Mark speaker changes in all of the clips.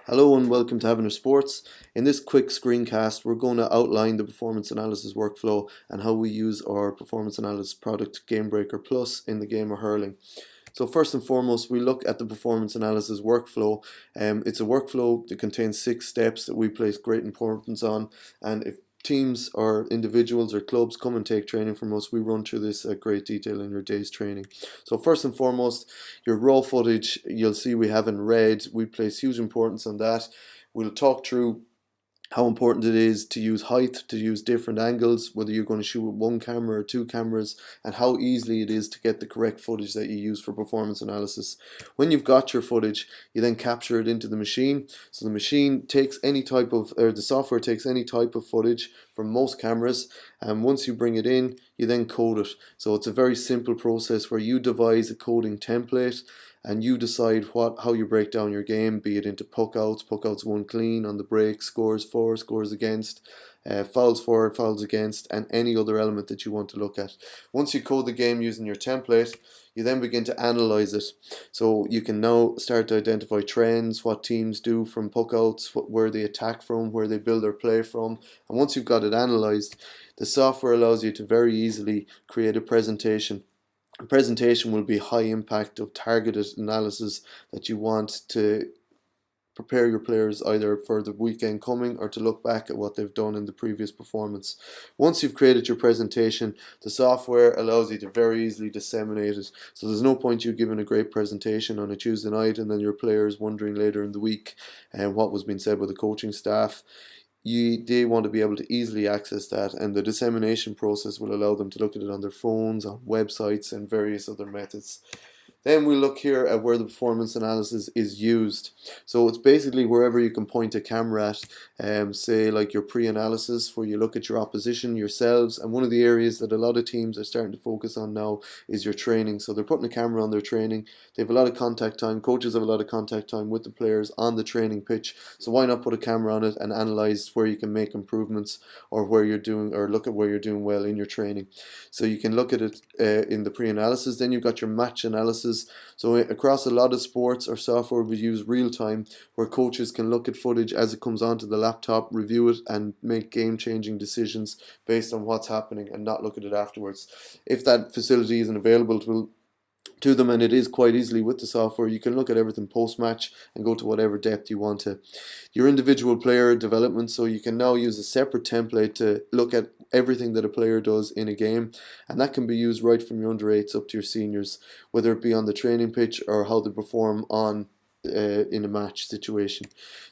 Speaker 1: Hello and welcome to Having Sports. In this quick screencast, we're going to outline the performance analysis workflow and how we use our performance analysis product GameBreaker Plus in the game of hurling. So first and foremost, we look at the performance analysis workflow. It's a workflow that contains 6 steps that we place great importance on, and if teams or individuals or clubs come and take training from us, we run through this at great detail in your day's training. So first and foremost, your raw footage, you'll see we have in red. We place huge importance on that. We'll talk through how important it is to use height, to use different angles, whether you're going to shoot with one camera or 2 cameras, and how easily it is to get the correct footage that you use for performance analysis. When you've got your footage, you then capture it into the machine. So the machine takes any type of, or the software takes any type of footage from most cameras, and once you bring it in, you then code it. So it's a very simple process where you devise a coding template and you decide how you break down your game, be it into puck outs won clean, on the break, scores for, scores against, fouls for, fouls against, and any other element that you want to look at. Once you code the game using your template, you then begin to analyze it. So you can now start to identify trends, what teams do from puck outs, where they attack from, where they build their play from. And once you've got it analyzed, the software allows you to very easily create a presentation. A presentation will be high impact of targeted analysis that you want to prepare your players either for the weekend coming or to look back at what they've done in the previous performance. Once you've created your presentation, the software allows you to very easily disseminate it. So there's no point you giving a great presentation on a Tuesday night and then your players wondering later in the week what was being said by the coaching staff. They want to be able to easily access that, and the dissemination process will allow them to look at it on their phones, on websites, and various other methods. Then we look here at where the performance analysis is used. So it's basically wherever you can point a camera at, say like your pre-analysis, where you look at your opposition, yourselves, and one of the areas that a lot of teams are starting to focus on now is your training. So they're putting a camera on their training. They have a lot of contact time. Coaches have a lot of contact time with the players on the training pitch. So why not put a camera on it and analyze where you can make improvements, or where you're doing, or look at where you're doing well in your training. So you can look at it in the pre-analysis. Then you've got your match analysis. So across a lot of sports, our software will use real time, where coaches can look at footage as it comes onto the laptop, review it, and make game-changing decisions based on what's happening, and not look at it afterwards. If that facility isn't available to them, and it is quite easily with the software, you can look at everything post-match and go to whatever depth you want to. Your individual player development, so you can now use a separate template to look at everything that a player does in a game, and that can be used right from your under 8s up to your seniors, whether it be on the training pitch or how they perform on in a match situation.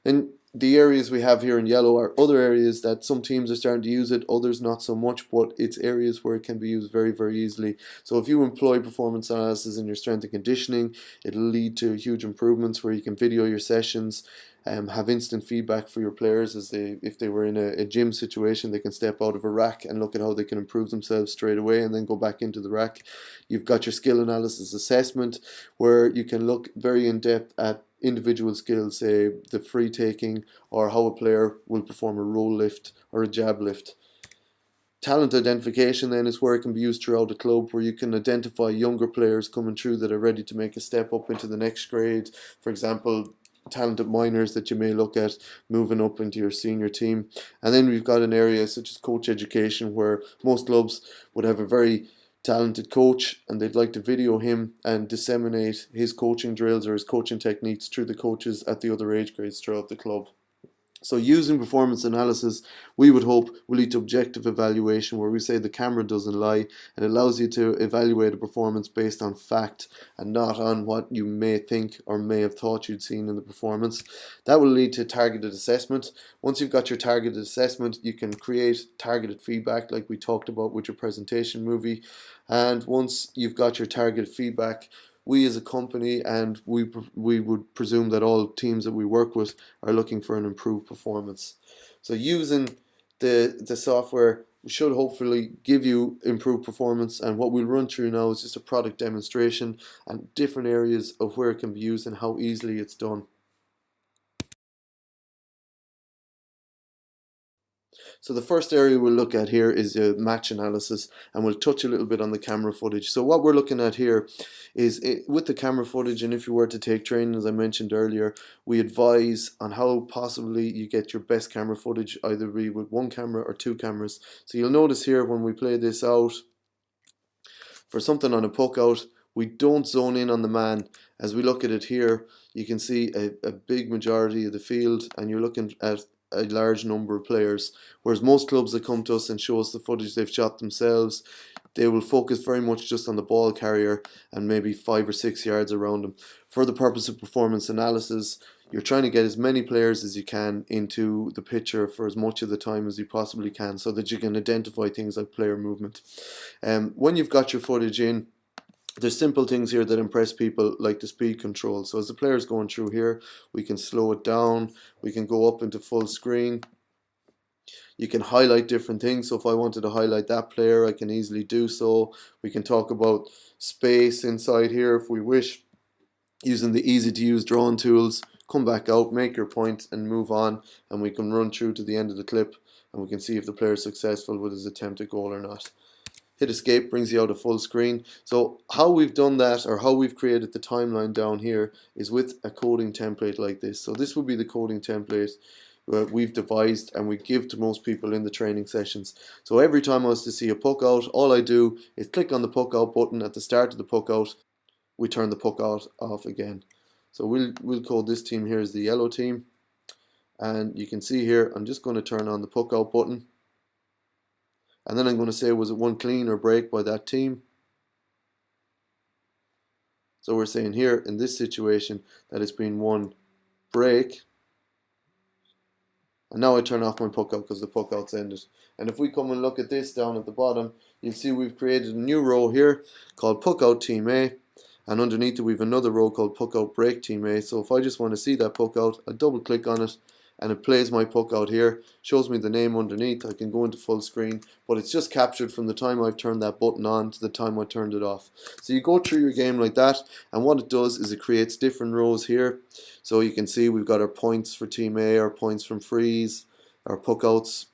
Speaker 1: Then the areas we have here in yellow are other areas that some teams are starting to use it, others not so much, but it's areas where it can be used very, very easily. So if you employ performance analysis in your strength and conditioning, it'll lead to huge improvements where you can video your sessions, have instant feedback for your players if they were in a gym situation, they can step out of a rack and look at how they can improve themselves straight away and then go back into the rack. You've got your skill analysis assessment, where you can look very in depth at individual skills, say the free taking, or how a player will perform a roll lift or a jab lift. Talent identification then is where it can be used throughout the club, where you can identify younger players coming through that are ready to make a step up into the next grade. For example, talented minors that you may look at moving up into your senior team. And then we've got an area such as coach education, where most clubs would have a very talented coach and they'd like to video him and disseminate his coaching drills or his coaching techniques through the coaches at the other age grades throughout the club. So using performance analysis, we would hope, will lead to objective evaluation, where we say the camera doesn't lie, and allows you to evaluate a performance based on fact and not on what you may think or may have thought you'd seen in the performance. That will lead to targeted assessment. Once you've got your targeted assessment, you can create targeted feedback like we talked about with your presentation movie. And once you've got your targeted feedback, we as a company, and we would presume that all teams that we work with are looking for an improved performance. So using the software should hopefully give you improved performance, and what we'll run through now is just a product demonstration and different areas of where it can be used and how easily it's done. So the first area we'll look at here is match analysis, and we'll touch a little bit on the camera footage. So what we're looking at here is with the camera footage, and if you were to take training, as I mentioned earlier, we advise on how possibly you get your best camera footage, either be with one camera or two cameras. So you'll notice here when we play this out, for something on a puck out, we don't zone in on the man. As we look at it here, you can see a big majority of the field, and you're looking at a large number of players. Whereas most clubs that come to us and show us the footage they've shot themselves, they will focus very much just on the ball carrier and maybe 5 or 6 yards around them. For the purpose of performance analysis, you're trying to get as many players as you can into the picture for as much of the time as you possibly can, so that you can identify things like player movement. When you've got your footage in, there's simple things here that impress people, like the speed control. So as the player's going through here, we can slow it down, we can go up into full screen. You can highlight different things. So if I wanted to highlight that player, I can easily do so. We can talk about space inside here if we wish, using the easy to use drawing tools. Come back out, make your point and move on, and we can run through to the end of the clip and we can see if the player is successful with his attempt at goal or not. Hit escape brings you out of full screen. So how we've done that, or how we've created the timeline down here, is with a coding template like this. So this would be the coding template we've devised and we give to most people in the training sessions. So every time I was to see a puck out, all I do is click on the puck out button at the start of the puck out. We turn the puck out off again. So we'll code this team here as the yellow team, and you can see here I'm just going to turn on the puck out button. And then I'm going to say, was it one clean or break by that team? So we're saying here in this situation that it's been one break. And now I turn off my puck out because the puck out's ended. And if we come and look at this down at the bottom, you'll see we've created a new row here called puck out team A. And underneath it we have another row called puck out break team A. So if I just want to see that puck out, I double click on it and it plays my puck out here, shows me the name underneath. I can go into full screen, but it's just captured from the time I've turned that button on to the time I turned it off. So you go through your game like that, and what it does is it creates different rows here. So you can see we've got our points for team A, our points from frees, our puck outs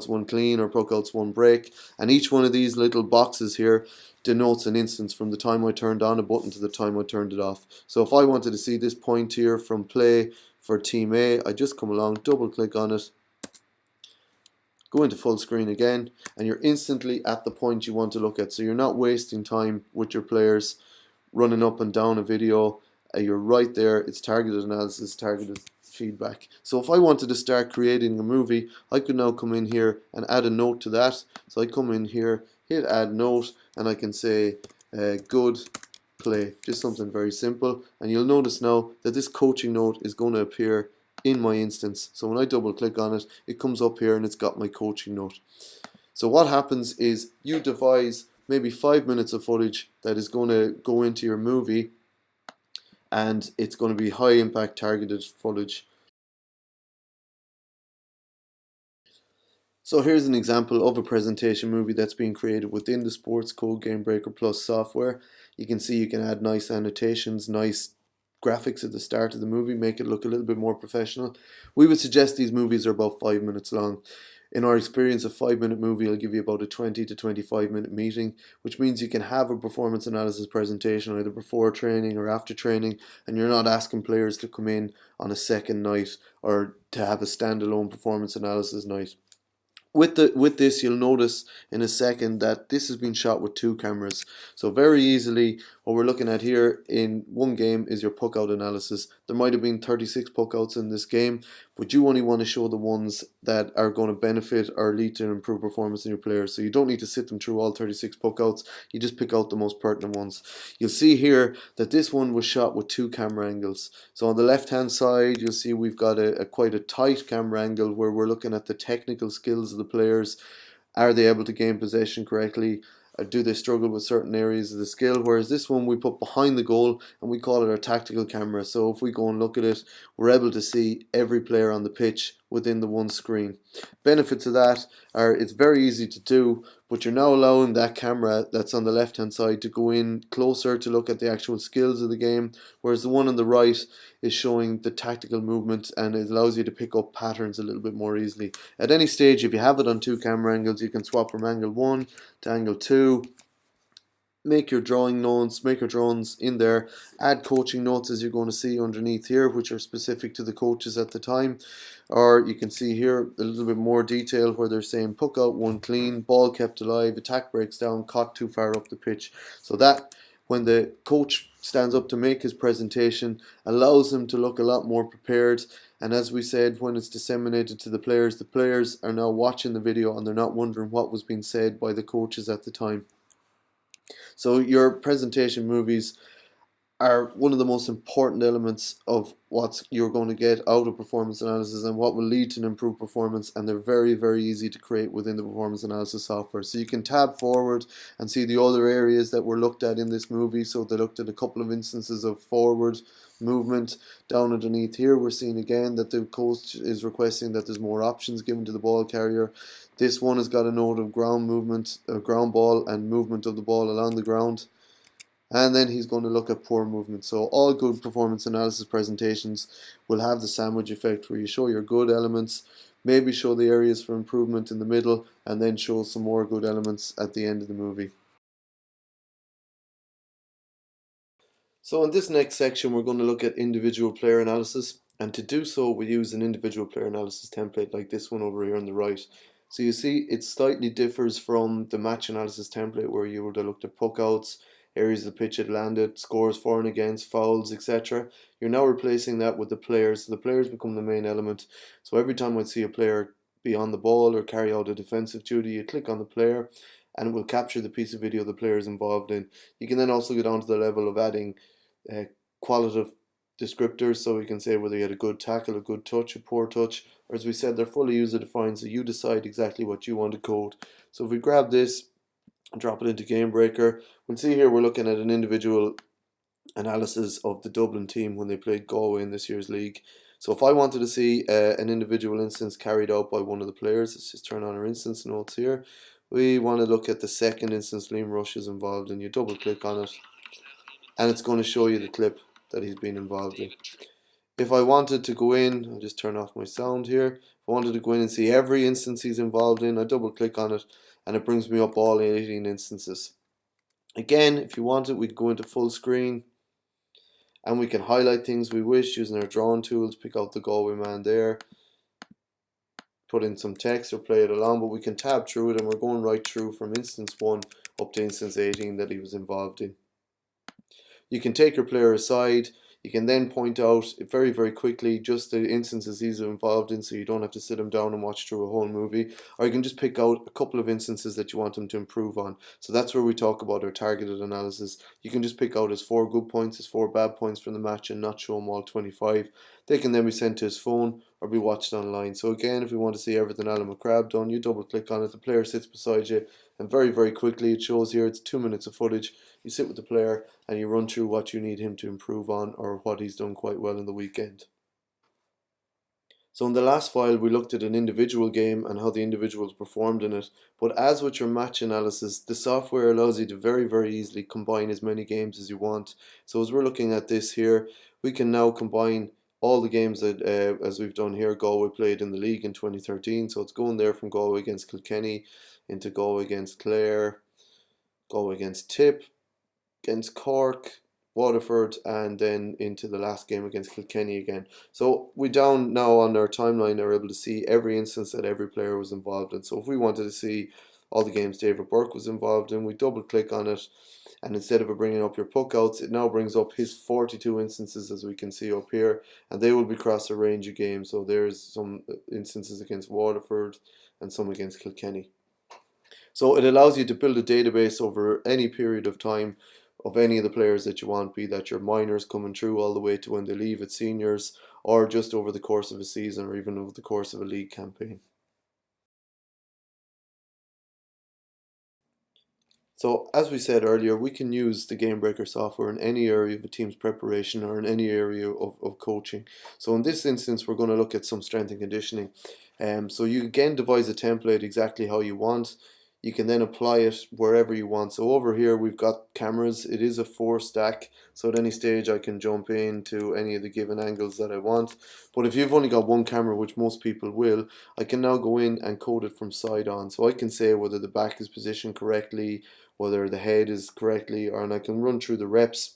Speaker 1: one clean, or puck outs one break, and each one of these little boxes here denotes an instance from the time I turned on a button to the time I turned it off. So if I wanted to see this point here from play for team A, I just come along, double click on it, go into full screen again, and you're instantly at the point you want to look at. So you're not wasting time with your players running up and down a video. You're right there. It's targeted analysis, targeted feedback. So if I wanted to start creating a movie, I could now come in here and add a note to that. So I come in here, hit add note, and I can say good play, just something very simple. And you'll notice now that this coaching note is going to appear in my instance. So when I double click on it, it comes up here and it's got my coaching note. So what happens is you devise maybe 5 minutes of footage that is going to go into your movie, and it's going to be high impact targeted footage. So here's an example of a presentation movie that's being created within the Sportscode GameBreaker Plus software. You can see you can add nice annotations, nice graphics at the start of the movie, make it look a little bit more professional. We would suggest these movies are about 5 minutes long. In our experience, a 5-minute movie will give you about a 20 to 25-minute meeting, which means you can have a performance analysis presentation either before training or after training, and you're not asking players to come in on a second night or to have a standalone performance analysis night. With this, you'll notice in a second that this has been shot with 2 cameras. So very easily, what we're looking at here in one game is your puck out analysis. There might have been 36 puck outs in this game, but you only want to show the ones that are going to benefit or lead to improved performance in your players. So you don't need to sit them through all 36 puck outs. You just pick out the most pertinent ones. You'll see here that this one was shot with 2 camera angles. So on the left hand side, you'll see we've got quite a tight camera angle where we're looking at the technical skills of the players. Are they able to gain possession correctly? Or do they struggle with certain areas of the skill? Whereas this one we put behind the goal and we call it our tactical camera. So if we go and look at it, we're able to see every player on the pitch within the one screen. Benefits of that are it's very easy to do, but you're now allowing that camera that's on the left hand side to go in closer to look at the actual skills of the game, whereas the one on the right is showing the tactical movement, and it allows you to pick up patterns a little bit more easily. At any stage, if you have it on 2 camera angles, you can swap from angle 1 to angle 2, make your drawing notes, make your drawings in there, add coaching notes as you're going to see underneath here, which are specific to the coaches at the time. Or you can see here a little bit more detail where they're saying puck out 1 clean, ball kept alive, attack breaks down, caught too far up the pitch. So that when the coach stands up to make his presentation allows him to look a lot more prepared. And as we said, when it's disseminated to the players are now watching the video and they're not wondering what was being said by the coaches at the time. So your presentation movies are one of the most important elements of what you're going to get out of performance analysis and what will lead to an improved performance, and they're very, very easy to create within the performance analysis software. So you can tab forward and see the other areas that were looked at in this movie. So they looked at a couple of instances of forward movement. Down underneath here we're seeing again that the coach is requesting that there's more options given to the ball carrier. This one has got a note of ground movement, ground ball and movement of the ball along the ground. And then he's going to look at poor movement. So all good performance analysis presentations will have the sandwich effect where you show your good elements, maybe show the areas for improvement in the middle, and then show some more good elements at the end of the movie. So in this next section we're going to look at individual player analysis, and to do so we use an individual player analysis template like this one over here on the right. So you see it slightly differs from the match analysis template where you would have looked at puck outs, areas of the pitch it landed, scores for and against, fouls, etc. You're now replacing that with the players. So the players become the main element. So every time I see a player be on the ball or carry out a defensive duty, you click on the player and it will capture the piece of video the player is involved in. You can then also go down to the level of adding qualitative descriptors, so we can say whether you had a good tackle, a good touch, a poor touch, or as we said, they're fully user defined, so you decide exactly what you want to code. So if we grab this and drop it into GameBreaker, we'll see here we're looking at an individual analysis of the Dublin team when they played Galway in this year's league. So if I wanted to see an individual instance carried out by one of the players, let's just turn on our instance notes here. We want to look at the second instance Liam Rush is involved in. You double click on it and it's going to show you the clip that he's been involved in. If I wanted to go in, I'll just turn off my sound here. If I wanted to go in and see every instance he's involved in, I double click on it and it brings me up all 18 instances. Again, if you want it, we can go into full screen and we can highlight things we wish using our drawing tools, pick out the Galway man there, put in some text or play it along, but we can tab through it and we're going right through from instance 1 up to instance 18 that he was involved in. You can take your player aside. You can then point out very, very quickly just the instances he's involved in, so you don't have to sit him down and watch through a whole movie. Or you can just pick out a couple of instances that you want him to improve on. So that's where we talk about our targeted analysis. You can just pick out his 4 good points, his 4 bad points from the match and not show him all 25. They can then be sent to his phone or be watched online. So again, if we want to see everything Alan McCrabb done, you double click on it, the player sits beside you, and very, very quickly it shows here it's 2 minutes of footage. You sit with the player and you run through what you need him to improve on or what he's done quite well in the weekend. So in the last file we looked at an individual game and how the individuals performed in it, but as with your match analysis, the software allows you to very, very easily combine as many games as you want. So as we're looking at this here, we can now combine all the games that, as we've done here, Galway played in the league in 2013. So it's going there from Galway against Kilkenny into Galway against Clare, Galway against Tip, against Cork, Waterford, and then into the last game against Kilkenny again. So we down now on our timeline are able to see every instance that every player was involved in. So if we wanted to see all the games David Burke was involved in, we double click on it, and instead of it bringing up your puck outs, it now brings up his 42 instances, as we can see up here, and they will be across a range of games. So there's some instances against Waterford and some against Kilkenny. So it allows you to build a database over any period of time of any of the players that you want, be that your minors coming through all the way to when they leave at seniors, or just over the course of a season, or even over the course of a league campaign. So as we said earlier, we can use the GameBreaker software in any area of a team's preparation or in any area of coaching. So in this instance, we're going to look at some strength and conditioning. So you again devise a template exactly how you want. you can then apply it wherever you want. So over here we've got cameras. It is a 4-stack, so at any stage I can jump into any of the given angles that I want. But if you've only got one camera, which most people will, I can now go in and code it from side on. So I can say whether the back is positioned correctly, whether the head is correctly, and I can run through the reps.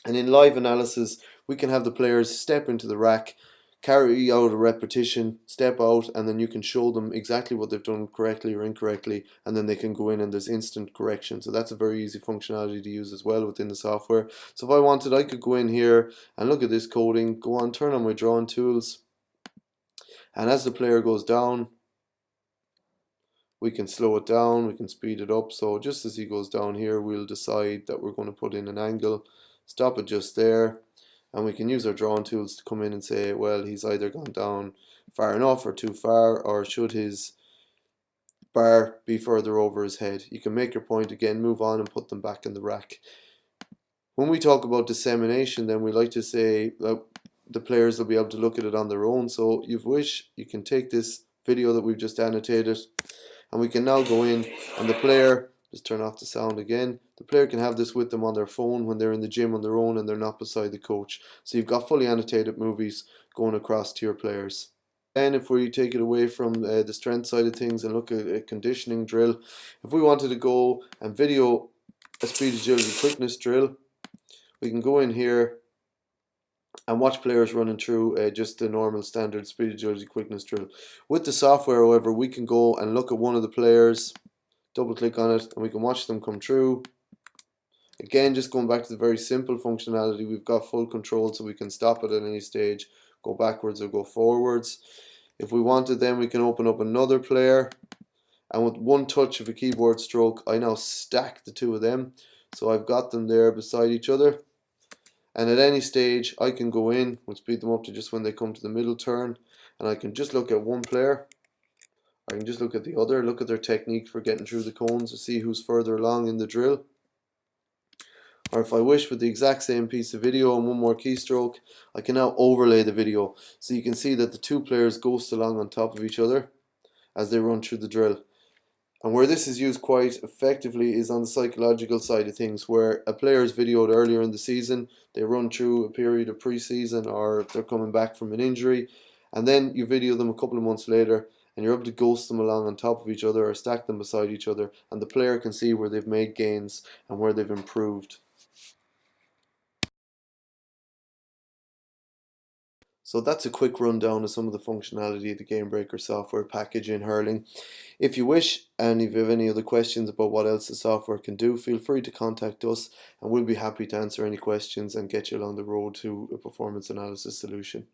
Speaker 1: And in live analysis, we can have the players step into the rack, carry out a repetition, step out, and then you can show them exactly what they've done correctly or incorrectly, and then they can go in and there's instant correction. So that's a very easy functionality to use as well within the software. So if I wanted, I could go in here and look at this coding, go on, turn on my drawing tools, and as the player goes down, we can slow it down, we can speed it up. So just as he goes down here, we'll decide that we're going to put in an angle, stop it just there, and we can use our drawing tools to come in and say, well, he's either gone down far enough or too far, or should his bar be further over his head. You can make your point again, move on and put them back in the rack. When we talk about dissemination, then we like to say that the players will be able to look at it on their own. So if you wish, you can take this video that we've just annotated, and we can now go in, and the player, just turn off the sound again, the player can have this with them on their phone when they're in the gym on their own and they're not beside the coach. So you've got fully annotated movies going across to your players. And if we take it away from the strength side of things and look at a conditioning drill, if we wanted to go and video a speed, agility, quickness drill, we can go in here and watch players running through just the normal standard speed, agility, quickness drill. With the software, however, we can go and look at one of the players, double click on it, and we can watch them come through. Again, just going back to the very simple functionality, we've got full control, so we can stop it at any stage, go backwards or go forwards. If we wanted, then we can open up another player, and with one touch of a keyboard stroke, I now stack the two of them. So I've got them there beside each other, and at any stage I can go in and speed them up to just when they come to the middle turn, and I can just look at one player, I can just look at the other, look at their technique for getting through the cones to see who's further along in the drill. Or if I wish, with the exact same piece of video and one more keystroke, I can now overlay the video, so you can see that the two players ghost along on top of each other as they run through the drill. And where this is used quite effectively is on the psychological side of things, where a player is videoed earlier in the season, they run through a period of pre-season, or they're coming back from an injury, and then you video them a couple of months later, and you're able to ghost them along on top of each other or stack them beside each other, and the player can see where they've made gains and where they've improved. So that's a quick rundown of some of the functionality of the GameBreaker software package in Hurling. If you wish, and if you have any other questions about what else the software can do, feel free to contact us and we'll be happy to answer any questions and get you along the road to a performance analysis solution.